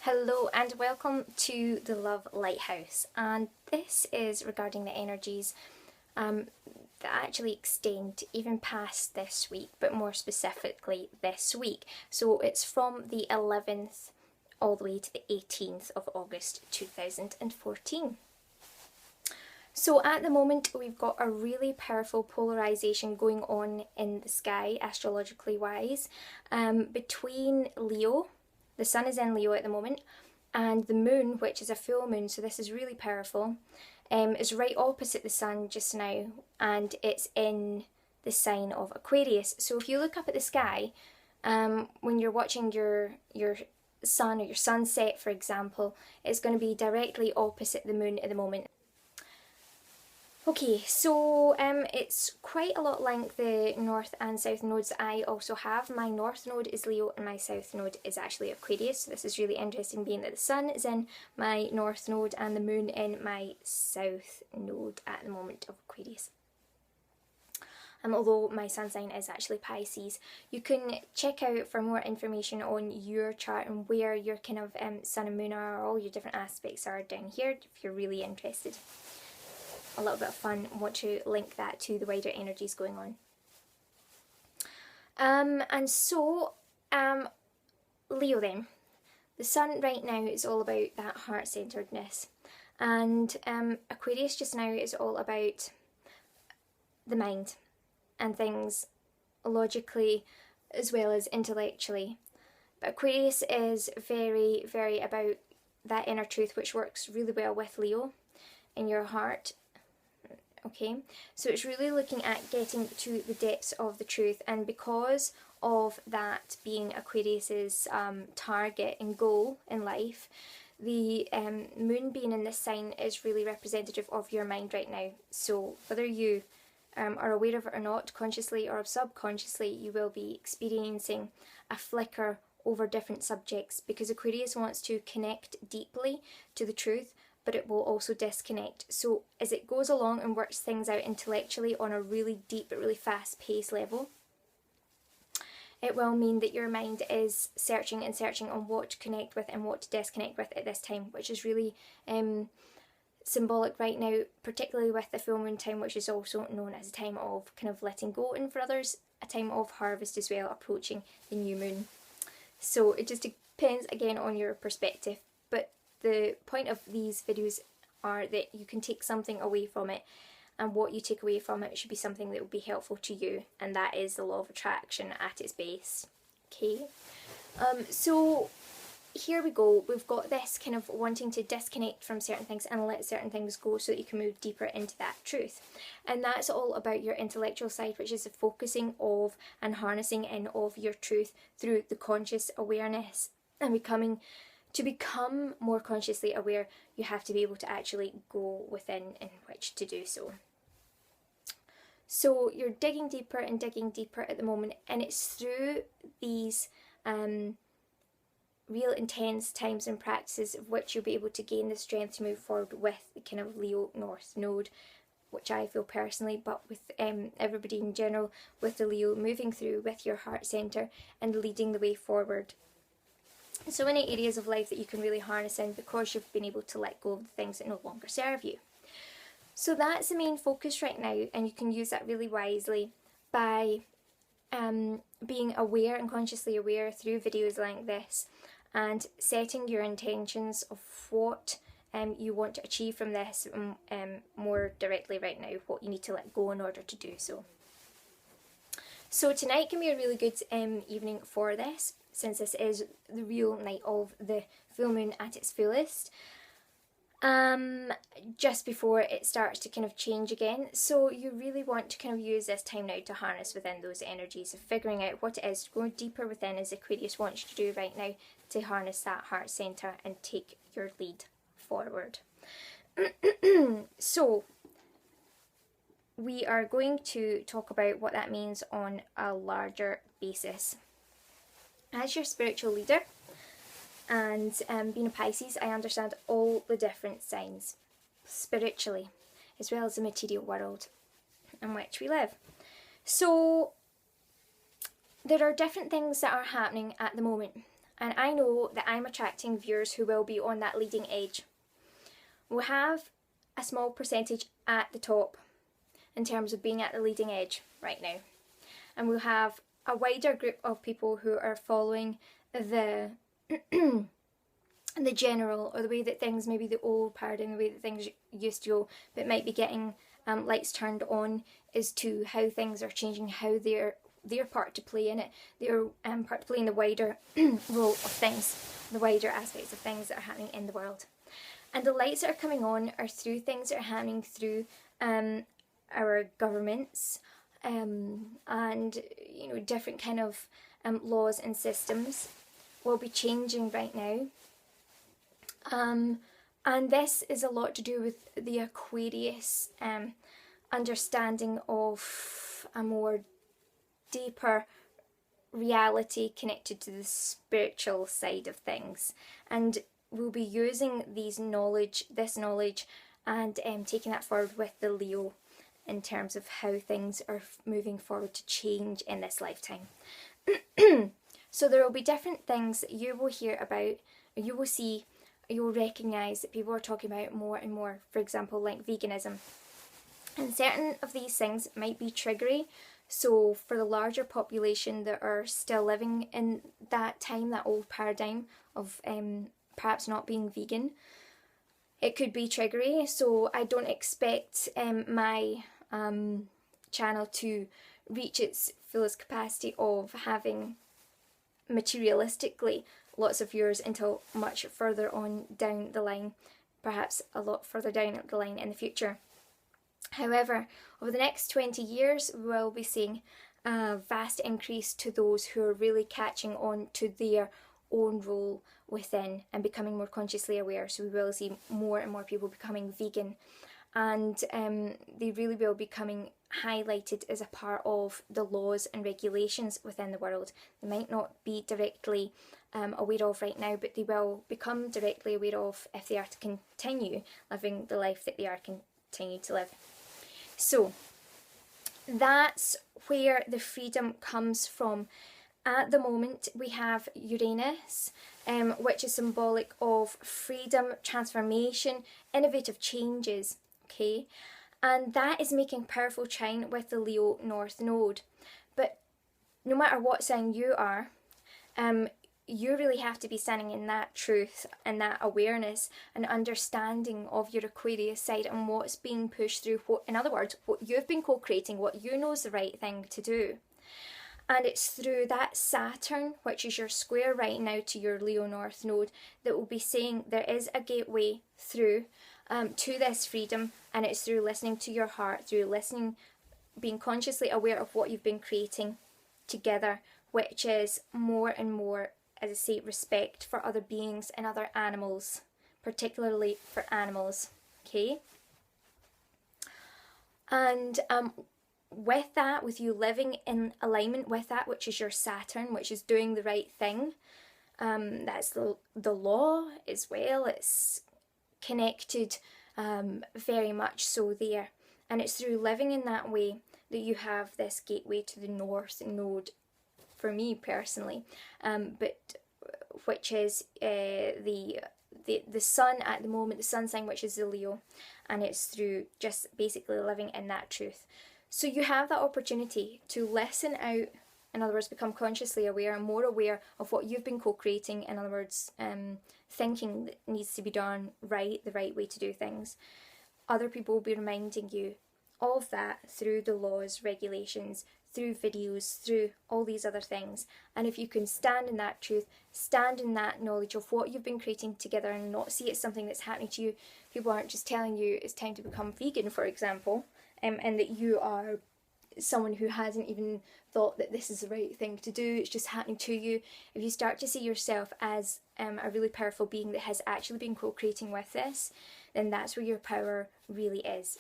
Hello and welcome to the Luv Light House, and this is regarding the energies that actually extend even past this week, but more specifically this week. So it's from the 11th all the way to the 18th of August 2014. So at the moment we've got a really powerful polarization going on in the sky, astrologically wise, between Leo. The sun is in Leo at the moment, and the moon, which is a full moon, so this is really powerful, is right opposite the sun just now, and it's in the sign of Aquarius. So if you look up at the sky, when you're watching your sun or your sunset, for example, it's going to be directly opposite the moon at the moment. Okay, so it's quite a lot like the north and south nodes that I also have. My north node is Leo and my south node is actually Aquarius. So this is really interesting, being that the sun is in my north node and the moon in my south node at the moment of Aquarius. Although my sun sign is actually Pisces. You can check out for more information on your chart and where your kind of sun and moon are, all your different aspects are down here if you're really interested. A little bit of fun, I want to link that to the wider energies going on. Leo then. The sun right now is all about that heart-centeredness, and Aquarius just now is all about the mind and things logically as well as intellectually. But Aquarius is very, very about that inner truth, which works really well with Leo in your heart. Okay, so it's really looking at getting to the depths of the truth, and because of that being Aquarius's target and goal in life, the moon being in this sign is really representative of your mind right now. So whether you are aware of it or not, consciously or subconsciously, you will be experiencing a flicker over different subjects, because Aquarius wants to connect deeply to the truth, but it will also disconnect. So as it goes along and works things out intellectually on a really deep but really fast paced level, it will mean that your mind is searching and searching on what to connect with and what to disconnect with at this time, which is really symbolic right now, particularly with the full moon time, which is also known as a time of kind of letting go, and for others a time of harvest as well, approaching the new moon. So it just depends again on your perspective, but the point of these videos are that you can take something away from it, and what you take away from it should be something that will be helpful to you, and that is the law of attraction at its base. Okay, so here we go. We've got this kind of wanting to disconnect from certain things and let certain things go so that you can move deeper into that truth. And that's all about your intellectual side, which is the focusing of and harnessing in of your truth through the conscious awareness. And to become more consciously aware, you have to be able to actually go within in which to do so. So you're digging deeper and digging deeper at the moment, and it's through these real intense times and practices of which you'll be able to gain the strength to move forward with the kind of Leo North Node, which I feel personally, but with everybody in general, with the Leo moving through with your heart centre and leading the way forward. So many areas of life that you can really harness in, because you've been able to let go of the things that no longer serve you. So that's the main focus right now, and you can use that really wisely by being aware and consciously aware through videos like this, and setting your intentions of what you want to achieve from this more directly right now, what you need to let go in order to do so. So tonight can be a really good evening for this, since this is the real night of the full moon at its fullest, just before it starts to kind of change again. So you really want to kind of use this time now to harness within those energies of figuring out what it is, going deeper within, as Aquarius wants you to do right now, to harness that heart centre and take your lead forward. So we are going to talk about what that means on a larger basis. As your spiritual leader, and being a Pisces, I understand all the different signs spiritually, as well as the material world in which we live. So there are different things that are happening at the moment, and I know that I'm attracting viewers who will be on that leading edge. We'll have a small percentage at the top in terms of being at the leading edge right now, and we'll have a wider group of people who are following the the general, or the way that things, maybe the old paradigm, the way that things used to go, but might be getting lights turned on as to how things are changing, how their part to play in it, their part to play in the wider role of things, the wider aspects of things that are happening in the world. And the lights that are coming on are through things that are happening through our governments, and you know, different kind of laws and systems will be changing right now. And this is a lot to do with the Aquarius understanding of a more deeper reality connected to the spiritual side of things, and we'll be using this knowledge and taking that forward with the Leo in terms of how things are moving forward to change in this lifetime. So there will be different things that you will hear about, you will see, you'll recognise that people are talking about more and more. For example, like veganism. And certain of these things might be triggery. So for the larger population that are still living in that time, that old paradigm of perhaps not being vegan, it could be triggery. So I don't expect my channel to reach its fullest capacity of having materialistically lots of viewers until much further on down the line, perhaps a lot further down the line in the future. However, over the next 20 years, we'll be seeing a vast increase to those who are really catching on to their own role within and becoming more consciously aware. So we will see more and more people becoming vegan, and they really will be becoming highlighted as a part of the laws and regulations within the world. They might not be directly aware of right now, but they will become directly aware of if they are to continue living the life that they are continue to live. So that's where the freedom comes from. At the moment we have Uranus, which is symbolic of freedom, transformation, innovative changes, okay? And that is making powerful trine with the Leo North Node. But no matter what sign you are, you really have to be standing in that truth and that awareness and understanding of your Aquarius side and what's being pushed through, what, in other words, what you've been co-creating, what you know is the right thing to do. And it's through that Saturn, which is your square right now to your Leo North Node, that will be saying there is a gateway through to this freedom, and it's through listening to your heart, through listening, being consciously aware of what you've been creating together, which is more and more, as I say, respect for other beings and other animals, particularly for animals, okay? And with that, with you living in alignment with that, which is your Saturn, which is doing the right thing, that's the law as well. It's connected very much so there, and it's through living in that way that you have this gateway to the North Node, for me personally, but which is the sun at the moment, the sun sign, which is the Leo, and it's through just basically living in that truth. So you have that opportunity to listen out, in other words, become consciously aware and more aware of what you've been co-creating, in other words, thinking that needs to be done right, the right way to do things. Other people will be reminding you of that through the laws, regulations, through videos, through all these other things. And if you can stand in that truth, stand in that knowledge of what you've been creating together and not see it as something that's happening to you, people aren't just telling you it's time to become vegan, for example, and that you are someone who hasn't even thought that this is the right thing to do, it's just happening to you. If you start to see yourself as a really powerful being that has actually been co-creating with this, then that's where your power really is.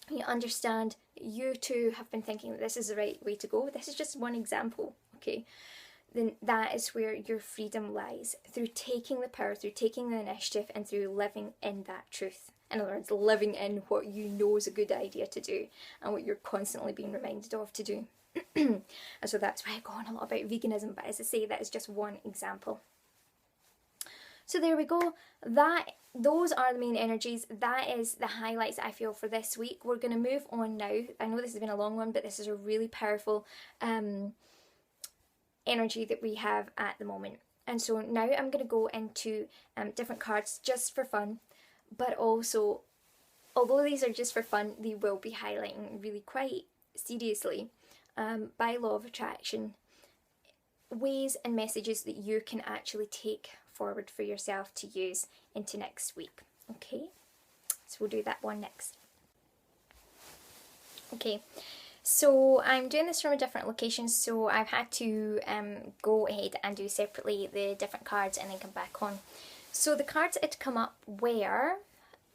You understand you too have been thinking that this is the right way to go. This is just one example, okay? Then that is where your freedom lies, through taking the power, through taking the initiative, and through living in that truth. In other words, living in what you know is a good idea to do and what you're constantly being reminded of to do. And so that's why I go on a lot about veganism, but as I say, that is just one example. So there we go. Those are the main energies. That is the highlights I feel for this week. We're going to move on now. I know this has been a long one, but this is a really powerful energy that we have at the moment. And so now I'm going to go into different cards just for fun, but also, although these are just for fun, they will be highlighting really quite seriously, by law of attraction, ways and messages that you can actually take forward for yourself to use into next week. Okay, so we'll do that one next. Okay, so I'm doing this from a different location, so I've had to go ahead and do separately the different cards and then come back on. So the cards that had come up were,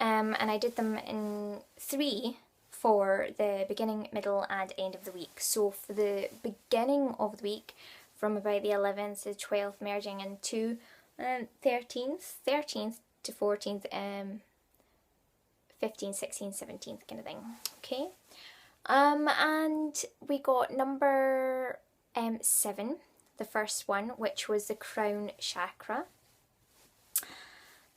and I did them in 3 for the beginning, middle and end of the week. So for the beginning of the week, from about the 11th to 12th, merging into 13th to 14th, 15th, 16th, 17th kind of thing. Okay, and we got number 7, the first one, which was the crown chakra.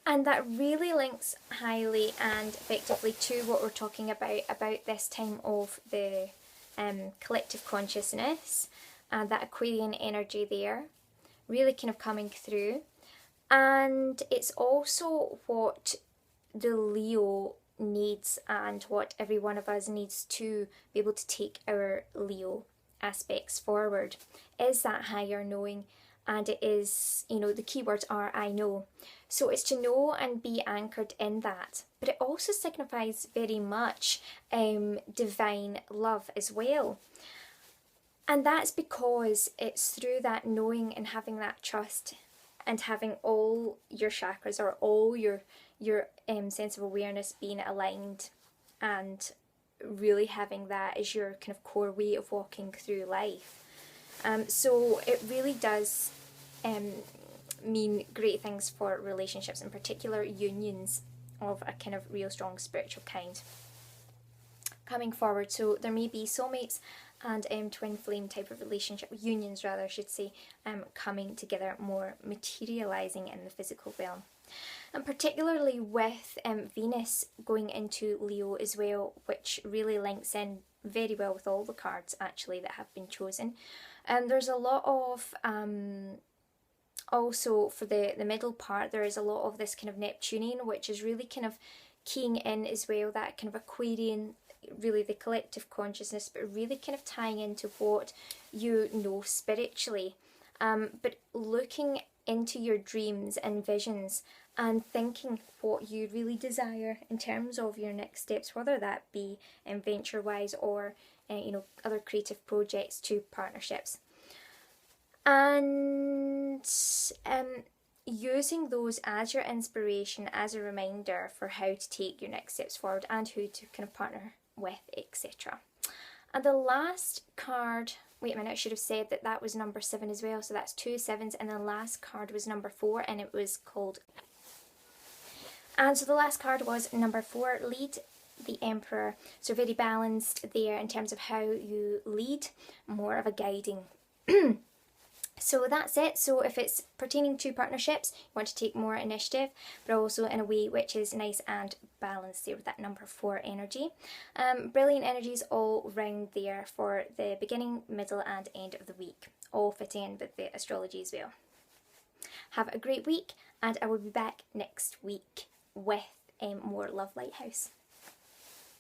And that really links highly and effectively to what we're talking about this time of the collective consciousness, and that Aquarian energy there really kind of coming through. And it's also what the Leo needs and what every one of us needs to be able to take our Leo aspects forward, is that higher knowing. And it is, you know, the keywords are I know. So it's to know and be anchored in that. But it also signifies very much divine love as well. And that's because it's through that knowing and having that trust and having all your chakras or all your sense of awareness being aligned and really having that as your kind of core way of walking through life. So it really does mean great things for relationships, in particular unions of a kind of real strong spiritual kind coming forward. So there may be soulmates and twin flame type of relationship, unions rather I should say, coming together, more materializing in the physical realm. And particularly with Venus going into Leo as well, which really links in very well with all the cards actually that have been chosen. There's a lot of, also for the middle part, there is a lot of this kind of Neptunian, which is really kind of keying in as well, that kind of Aquarian, really the collective consciousness, but really kind of tying into what you know spiritually. But looking into your dreams and visions and thinking what you really desire in terms of your next steps, whether that be venture-wise or you know, other creative projects to partnerships. And using those as your inspiration, as a reminder for how to take your next steps forward and who to kind of partner with, etc. And the last card, wait a minute, I should have said that that was number 7 as well, so that's 2 7s, and the last card was number 4, and it was called, and so the last card was number 4, lead the Emperor. So very balanced there in terms of how you lead, more of a guiding. So that's it. So if it's pertaining to partnerships, you want to take more initiative, but also in a way which is nice and balanced there with that number 4 energy. Brilliant energies all round there for the beginning, middle and end of the week, all fitting in with the astrology as well. Have a great week, and I will be back next week with more Luv Light House.